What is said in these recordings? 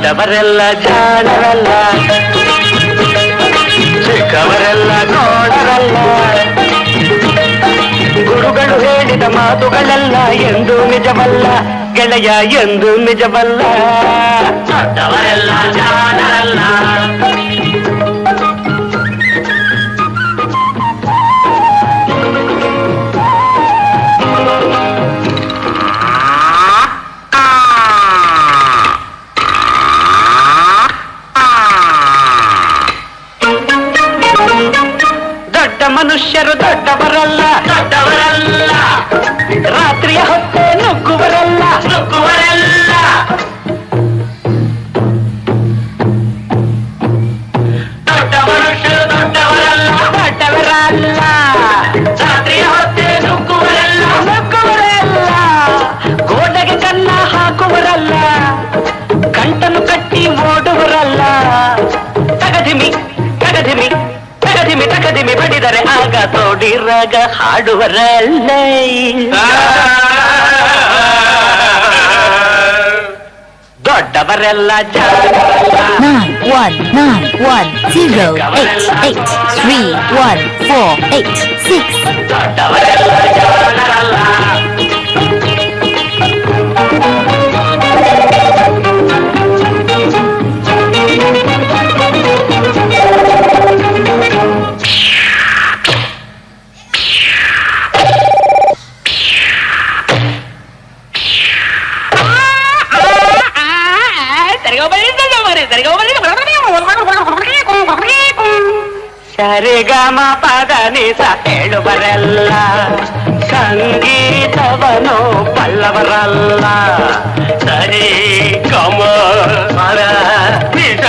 ದೊಡ್ಡವರೆಲ್ಲ ಜಾಣರಲ್ಲ, ಚಿಕ್ಕವರೆಲ್ಲ ನೋಡರಲ್ಲ. ಗುರುಗಳು ಹೇಳಿದ ಮಾತುಗಳೆಲ್ಲ ಎಂದು ನಿಜವಲ್ಲ ಗೆಳೆಯ, ಎಂದು ನಿಜವಲ್ಲ. ದೊಡ್ಡವರೆಲ್ಲ ಜಾಣರಲ್ಲ. ದೊಡ್ಡ ಮನುಷ್ಯರು ದೊಡ್ಡವರಲ್ಲ, ದೊಡ್ಡವರಲ್ಲ. ರಾತ್ರಿಯ ಹೊತ್ತೆ ನುಗ್ಗುವರಲ್ಲ, ನುಗ್ಗುವರಲ್ಲ. ದೊಡ್ಡ ಮನುಷ್ಯರು ದೊಡ್ಡವರಲ್ಲ, ದೊಡ್ಡವರಲ್ಲ. ರಾತ್ರಿಯ ಹೊತ್ತೆ ನುಗ್ಗುವರಲ್ಲ, ನುಗ್ಗುವರಲ್ಲ. ಗೋಡೆಗೆ ಕನ್ನ ಹಾಕುವರಲ್ಲ, ಗಂಟನ್ನು ಕಟ್ಟಿ ಓಡುವರಲ್ಲ. ತಗದಿಮಿ ತಗದಿಮಿ ತಗದಿಮಿ ತಗದಿಮಿ ಬಡಿದರೆ ಆಗ ತೋಡಿರಾಗ ಹಾಡುವರಲ್ಲ. ದೊಡ್ಡವರೆಲ್ಲ ಜಾಣರಲ್ಲ. 919108831486. ದೊಡ್ಡವರೆಲ್ಲ ಜಾಣರಲ್ಲ. ಸರಿಗಮ ಪದ ನಿಸ ಹೇಳುವರೆಲ್ಲ, ಸಂಗೀತವನು ಪಲ್ಲವರಲ್ಲ. ಸರಿ ಗಮ ಪದ ನಿಸ,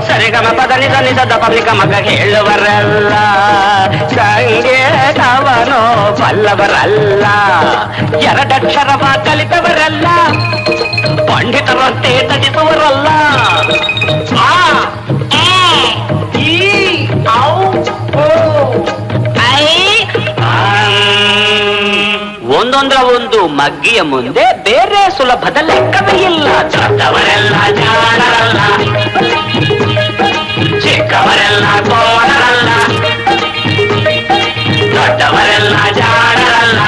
ಸರಿಗಮ ಪದ ನಿಸ ನಿಸದ ಪಬ್ಲಿಕ ಮಗ ಹೇಳುವರಲ್ಲ, ಸಂಗೀತವನು ಪಲ್ಲವರಲ್ಲ. ಎರಡಕ್ಷರವ ಕಲಿತವರಲ್ಲ, ಪಂಡಿತರಂತೆ ತಟಿಸುವರಲ್ಲ. ಒಂದೊಂದರ ಒಂದು ಮಗ್ಗಿಯ ಮುಂದೆ ಬೇರೆ ಸುಲಭದ ಲೆಕ್ಕವೇ ಇಲ್ಲ. ದೊಡ್ಡವರೆಲ್ಲ ಜಾಣರಲ್ಲ, ಚಿಕ್ಕವರೆಲ್ಲ ಕೋಣರಲ್ಲ. ದೊಡ್ಡವರೆಲ್ಲ ಜಾಣರಲ್ಲ.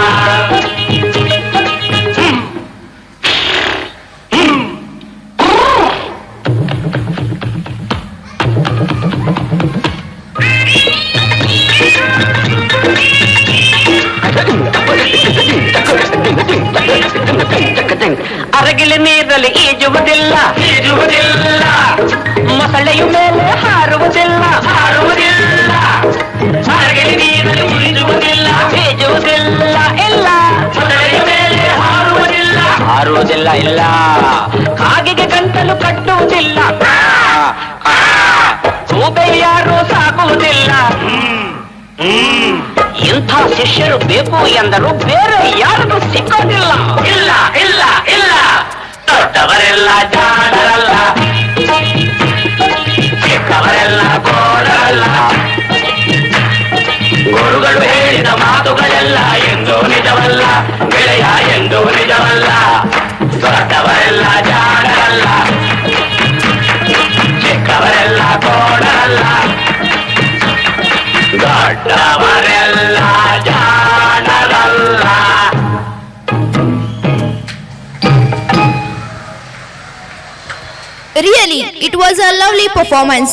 ಅರಗಿಲ ನೀರಲ್ಲಿ ಈಜುವುದಿಲ್ಲ, ಈಜುವುದಿಲ್ಲ. ಮೊಸಳೆಯು ಮೇಲೆ ಹಾರುವುದಿಲ್ಲ, ಹಾರುವುದಿಲ್ಲ. ಅರಗಿಲ ನೀರಲ್ಲಿ ಈಜುವುದಿಲ್ಲ, ಈಜುವುದಿಲ್ಲ. ಇಲ್ಲ, ಮೊಸಳೆಯ ಮೇಲೆ ಹಾರುವುದಿಲ್ಲ, ಹಾರುವುದಿಲ್ಲ. ಇಲ್ಲ, ಕಾಗೆಗೆ ಗಂಟಲು ಕಟ್ಟುವುದಿಲ್ಲ, ಕೂಬೆ ಯಾರು ಸಾಕುವುದಿಲ್ಲ. ಇಂಥ ಶಿಷ್ಯರು ಬೇಕು ಎಂದರು ಬೇರೆ ಯಾರಿಗೂ ಸಿಕ್ಕೋದಿಲ್ಲ. ಇಲ್ಲ ಇಲ್ಲ ಇಲ್ಲ, ದೊಡ್ಡವರೆಲ್ಲ ಜಾಣರಲ್ಲ, ಚಿಕ್ಕವರೆಲ್ಲ ಕೋಡರಲ್ಲ. ಗುರುಗಳು ಹೇಳಿದ ಮಾತುಗಳೆಲ್ಲ ಎಂದು ನಿಜವಲ್ಲ ಗೆಳೆಯ, ಎಂದು ನಿಜವಲ್ಲ. ದೊಡ್ಡವರೆಲ್ಲ ಜಾಣರಲ್ಲ, ಚಿಕ್ಕವರೆಲ್ಲ ಕೋಡರಲ್ಲ. ದೊಡ್ಡವರೆಲ್ಲ ಜಾಣರಲ್ಲ. Really, it was a lovely performance.